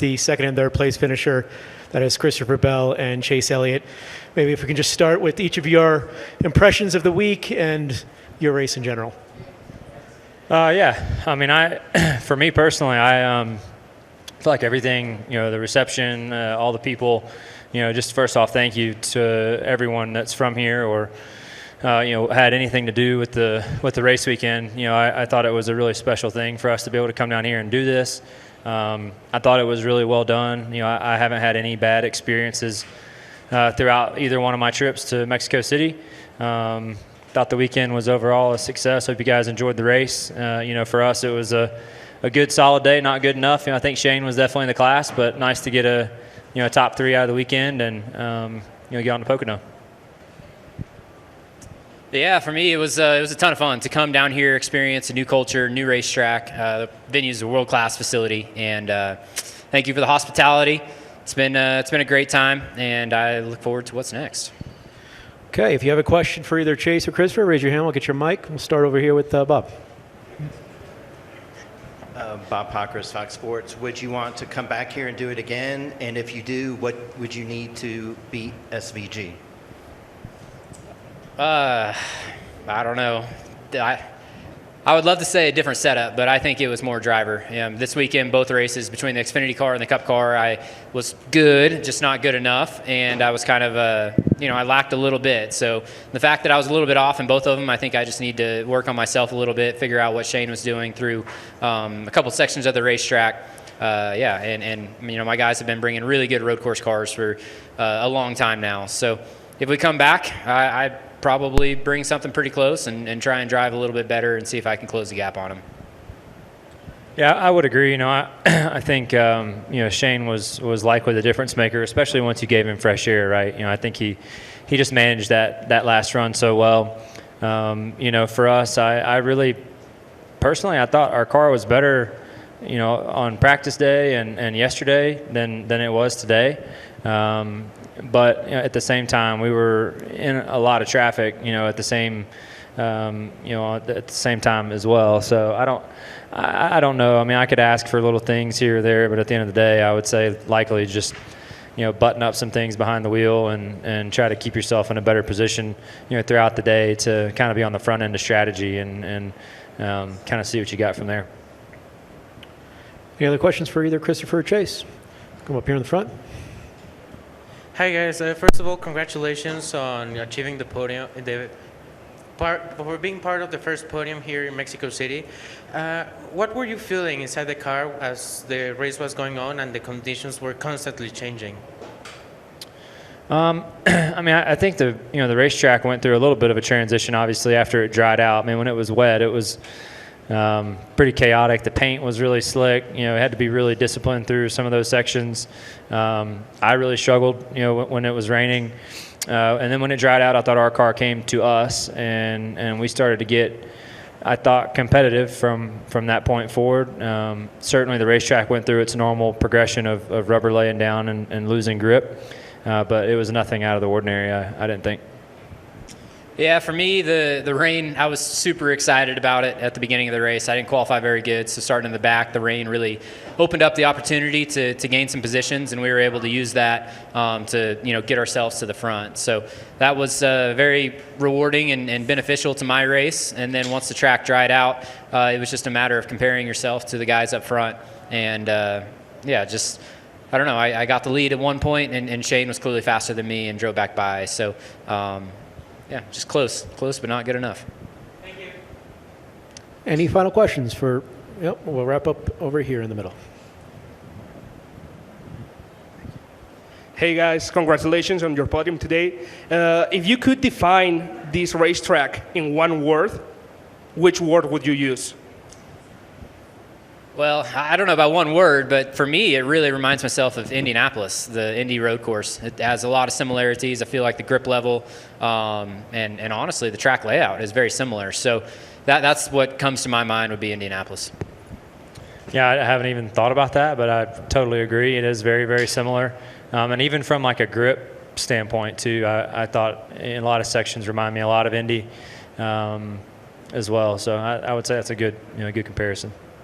the second and third place finisher, that is Christopher Bell and Chase Elliott. Maybe if we can just start with each of your impressions of the week and your race in general. Yeah, I mean, for me personally, I feel like everything, the reception, all the people, just first off, thank you to everyone that's from here or, had anything to do with the race weekend. I thought it was a really special thing for us to be able to come down here and do this. I thought it was really well done. I haven't had any bad experiences throughout either one of my trips to Mexico City. Thought the weekend was overall a success. Hope you guys enjoyed the race. For us, it was a good, solid day. Not good enough. I think Shane was definitely in the class, but nice to get a top three out of the weekend and get on the Pocono. Yeah, for me, it was a ton of fun to come down here, experience a new culture, new racetrack. The venue is a world-class facility, and thank you for the hospitality. It's been a great time, and I look forward to what's next. Okay, if you have a question for either Chase or Christopher, raise your hand. We'll get your mic. We'll start over here with Bob. Bob Pockers, Fox Sports. Would you want to come back here and do it again? And if you do, what would you need to beat SVG? I don't know. I would love to say a different setup, but I think it was more driver. This weekend, both races between the Xfinity car and the Cup car, I was good, just not good enough, and I was kind of, I lacked a little bit. So the fact that I was a little bit off in both of them, I think I just need to work on myself a little bit, figure out what Shane was doing through a couple sections of the racetrack. And my guys have been bringing really good road course cars for a long time now. So if we come back, I probably bring something pretty close and try and drive a little bit better and see if I can close the gap on him. Yeah, I would agree. I think Shane was likely the difference maker, especially once you gave him fresh air, right? I think he just managed that last run so well. For us, I really personally I thought our car was better, on practice day and yesterday than it was today. But at the same time, we were in a lot of traffic, at the same, at the same time as well. So I don't know. I mean, I could ask for little things here or there, but at the end of the day, I would say likely just, button up some things behind the wheel and try to keep yourself in a better position, throughout the day to kind of be on the front end of strategy and kind of see what you got from there. Any other questions for either Christopher or Chase? Come up here in the front. Hi guys, first of all, congratulations on achieving the podium, for being part of the first podium here in Mexico City. What were you feeling inside the car as the race was going on and the conditions were constantly changing? I think the racetrack went through a little bit of a transition, obviously, after it dried out. I mean, when it was wet, it was pretty chaotic. The paint was really slick. It had to be really disciplined through some of those sections. I really struggled, when it was raining. And then when it dried out, I thought our car came to us, and we started to get, I thought, competitive from that point forward. Certainly the racetrack went through its normal progression of rubber laying down and losing grip. But it was nothing out of the ordinary, I didn't think. Yeah, for me, the rain, I was super excited about it at the beginning of the race. I didn't qualify very good, so starting in the back, the rain really opened up the opportunity to gain some positions, and we were able to use that to get ourselves to the front. So that was very rewarding and beneficial to my race. And then once the track dried out, it was just a matter of comparing yourself to the guys up front. And I don't know, I got the lead at one point, and Shane was clearly faster than me and drove back by. So just close, but not good enough. Thank you. Any final questions we'll wrap up over here in the middle. Hey guys, congratulations on your podium today. If you could define this racetrack in one word, which word would you use? Well, I don't know about one word, but for me, it really reminds myself of Indianapolis, the Indy road course. It has a lot of similarities. I feel like the grip level and honestly, the track layout is very similar. So that's what comes to my mind would be Indianapolis. Yeah, I haven't even thought about that, but I totally agree. It is very, very similar. And even from like a grip standpoint, too, I thought in a lot of sections remind me a lot of Indy as well. So I would say that's a good comparison.